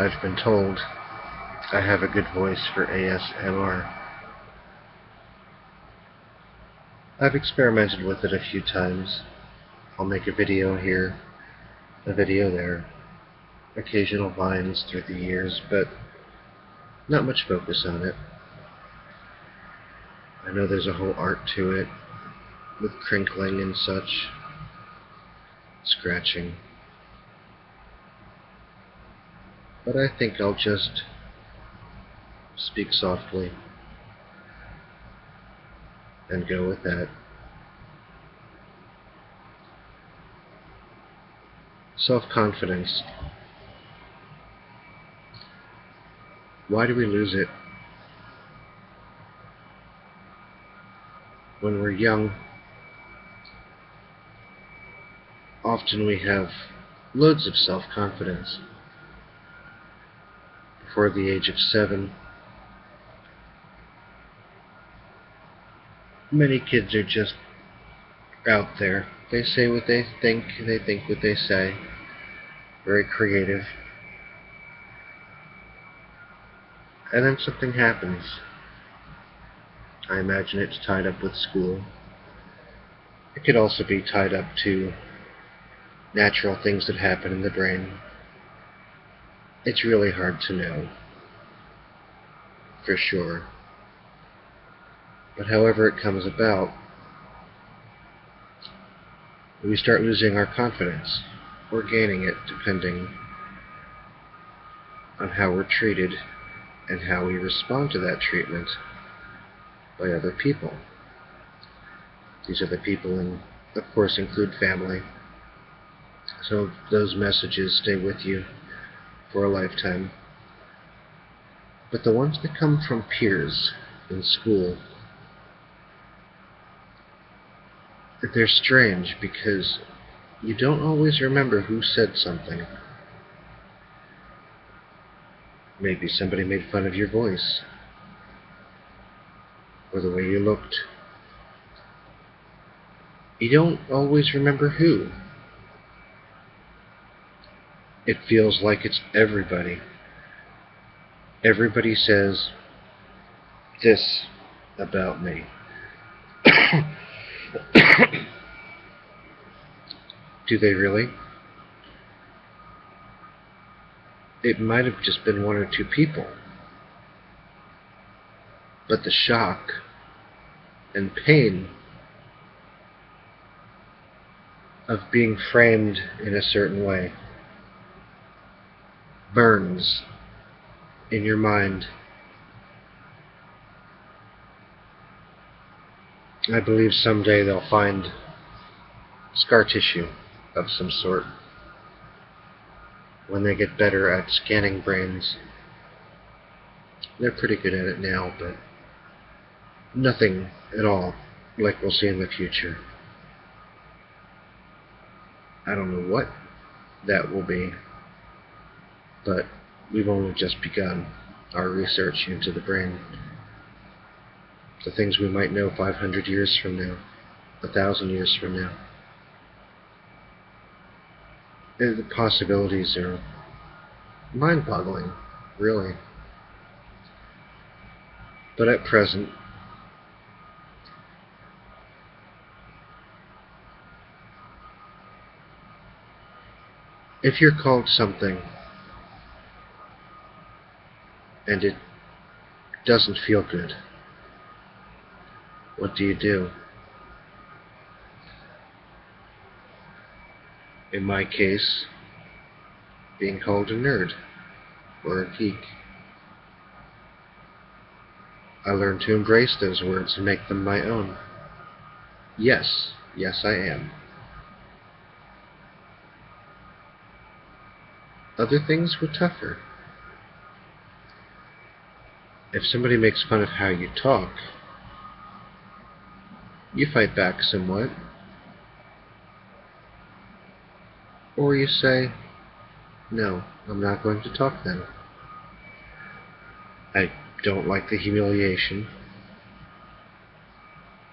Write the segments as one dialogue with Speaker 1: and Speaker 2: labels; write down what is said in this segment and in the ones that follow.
Speaker 1: I've been told I have a good voice for ASMR. I've experimented with it a few times. I'll make a video here, a video there, occasional vines through the years, but not much focus on it. I know there's a whole art to it, with crinkling and such, scratching. But I think I'll just speak softly and go with that. Self-confidence. Why do we lose it? When we're young, often we have loads of self-confidence. Before the age of 7, many kids are just out there. They say what they think what they say. Very creative. And then something happens. I imagine it's tied up with school. It could also be tied up to natural things that happen in the brain. It's really hard to know, for sure. But however it comes about, we start losing our confidence, or gaining it, depending on how we're treated and how we respond to that treatment by other people. These other people, of course, include family. So those messages stay with you for a lifetime. But the ones that come from peers in school, they're strange because you don't always remember who said something. Maybe somebody made fun of your voice, or the way you looked. You don't always remember who. It feels like it's everybody. Everybody says this about me. Do they really? It might have just been one or two people. But the shock and pain of being framed in a certain way burns in your mind. I believe someday they'll find scar tissue of some sort when they get better at scanning brains. They're pretty good at it now, but nothing at all like we'll see in the future. I don't know what that will be, but we've only just begun our research into the brain. The things we might know 500 years from now, 1,000 years from now. The possibilities are mind-boggling, really. But at present, if you're called something and it doesn't feel good, what do you do? In my case, being called a nerd or a geek. I learned to embrace those words and make them my own. Yes, yes I am. Other things were tougher. If somebody makes fun of how you talk, you fight back somewhat. Or you say, no, I'm not going to talk then. I don't like the humiliation,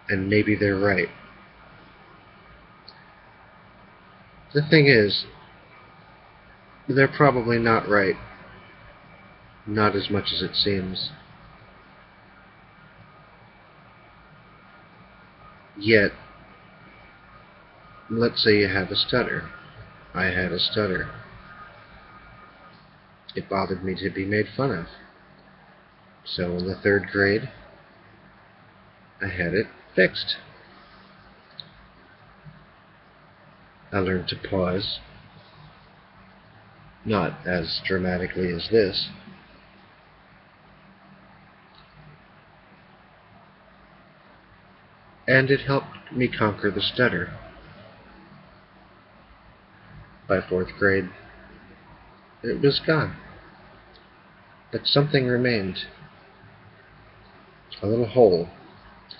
Speaker 1: and maybe they're right. The thing is, they're probably not right Not as much as it seems. Yet, let's say you have a stutter. I had a stutter. It bothered me to be made fun of. So in the 3rd grade, I had it fixed. I learned to pause, not as dramatically as this, and it helped me conquer the stutter. By 4th grade, it was gone. But something remained. A little hole,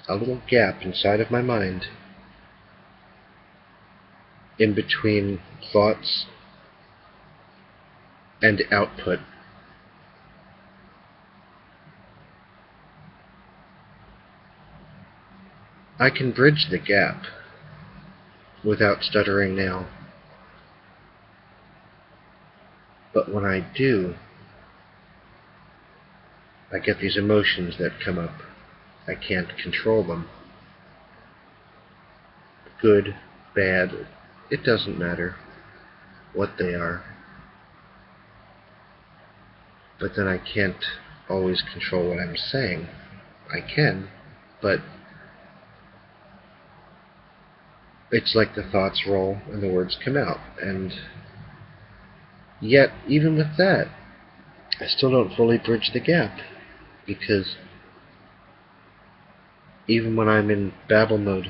Speaker 1: a little gap inside of my mind, in between thoughts and output. I can bridge the gap without stuttering now. But when I do, I get these emotions that come up. I can't control them. Good, bad, it doesn't matter what they are. But then I can't always control what I'm saying. I can, but it's like the thoughts roll and the words come out. And yet, even with that, I still don't fully bridge the gap. Because even when I'm in babble mode,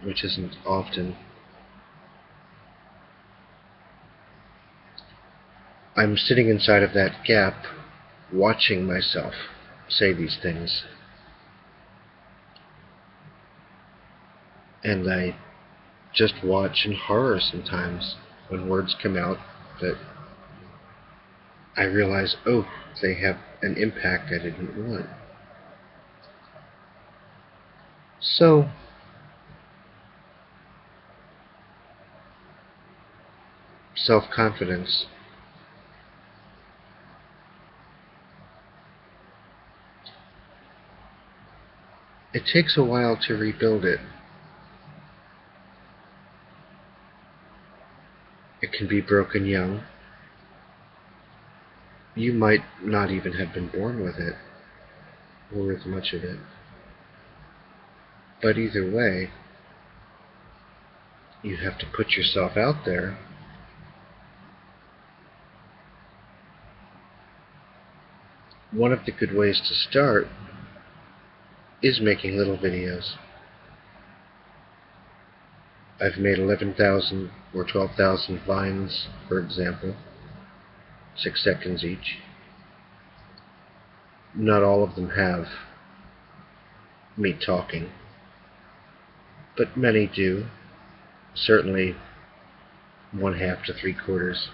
Speaker 1: which isn't often, I'm sitting inside of that gap, watching myself say these things. And I just watch in horror sometimes when words come out that I realize, oh, they have an impact I didn't want. So, self-confidence. It takes a while to rebuild it. It can be broken young. You might not even have been born with it, or with much of it. But either way, you have to put yourself out there. One of the good ways to start is making little videos. I've made 11,000 or 12,000 vines, for example, 6 seconds each. Not all of them have me talking, but many do, certainly 1/2 to 3/4.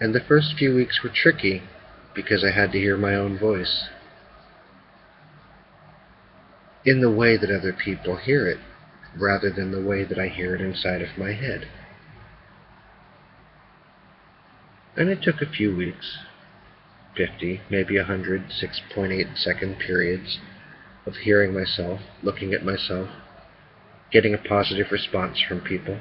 Speaker 1: And the first few weeks were tricky because I had to hear my own voice in the way that other people hear it, rather than the way that I hear it inside of my head. And it took a few weeks, 50, maybe 100 6.8-second periods of hearing myself, looking at myself, getting a positive response from people.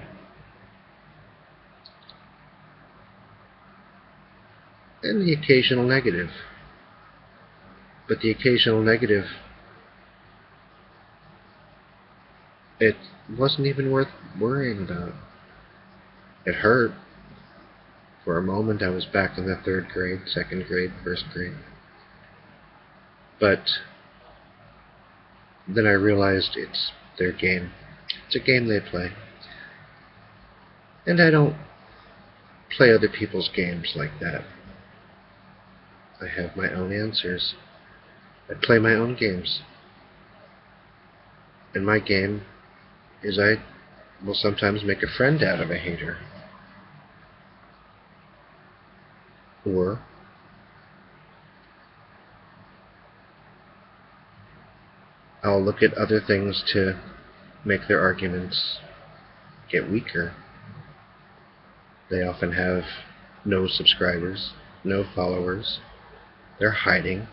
Speaker 1: And the occasional negative. But the occasional negative, it wasn't even worth worrying about. It hurt. For a moment I was back in the 3rd grade, 2nd grade, 1st grade. But then I realized it's their game. It's a game they play. And I don't play other people's games like that. I have my own answers. I play my own games. And my game is I will sometimes make a friend out of a hater. Or I'll look at other things to make their arguments get weaker. They often have no subscribers, no followers. They're hiding.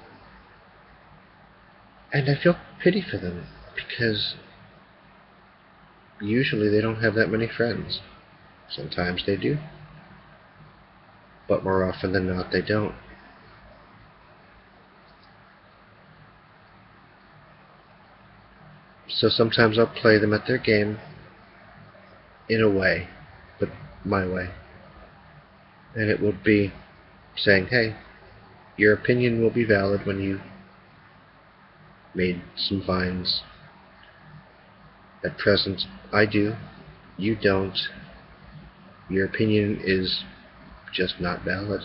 Speaker 1: And I feel pity for them because usually they don't have that many friends. Sometimes they do, but more often than not they don't. So sometimes I'll play them at their game in a way, but my way. And it will be saying, hey, your opinion will be valid when you made some finds. At present, I do. You don't. Your opinion is just not valid.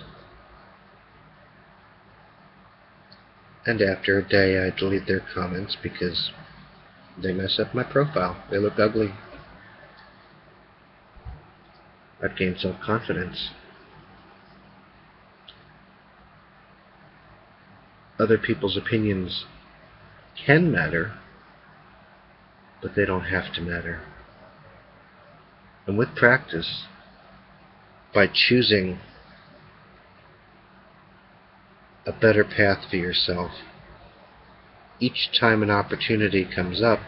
Speaker 1: And after a day, I delete their comments because they mess up my profile. They look ugly. I've gained self-confidence. Other people's opinions can matter, but they don't have to matter. And with practice, by choosing a better path for yourself, each time an opportunity comes up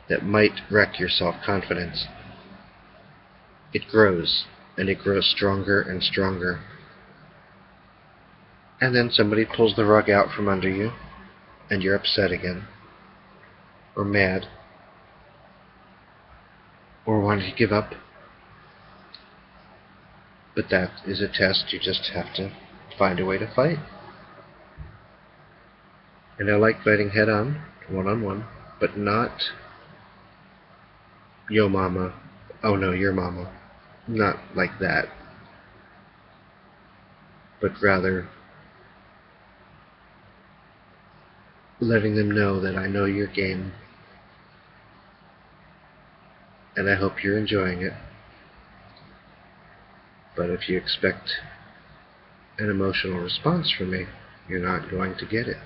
Speaker 1: that might wreck your self-confidence, it grows, and it grows stronger and stronger. And then somebody pulls the rug out from under you, and you're upset again, or mad, or wanting to give up. But that is a test you just have to find a way to fight. And I like fighting head-on, one-on-one, but not, yo mama, oh no, your mama. Not like that. But rather letting them know that I know your game, and I hope you're enjoying it. But if you expect an emotional response from me, you're not going to get it.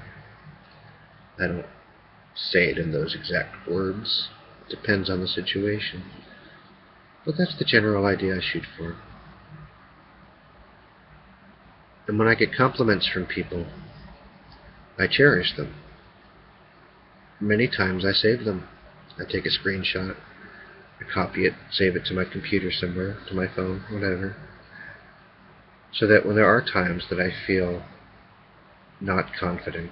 Speaker 1: I don't say it in those exact words. It depends on the situation. But that's the general idea I shoot for. And when I get compliments from people, I cherish them. Many times I save them. I take a screenshot, I copy it, save it to my computer somewhere, to my phone, whatever, so that when there are times that I feel not confident,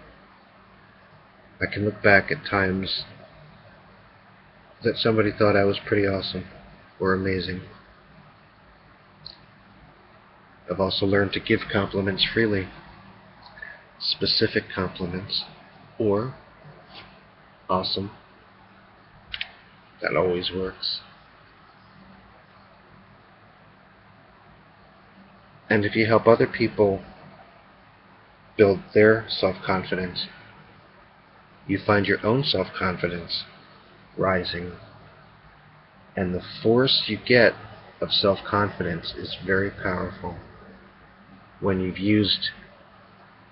Speaker 1: I can look back at times that somebody thought I was pretty awesome or amazing. I've also learned to give compliments freely, specific compliments, or awesome. That always works. And if you help other people build their self-confidence, you find your own self-confidence rising. And the force you get of self-confidence is very powerful when you've used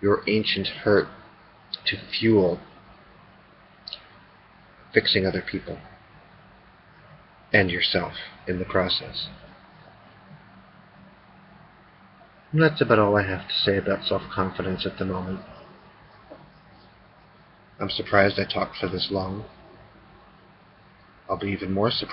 Speaker 1: your ancient hurt to fuel fixing other people and yourself in the process. And that's about all I have to say about self-confidence at the moment. I'm surprised I talked for this long. I'll be even more surprised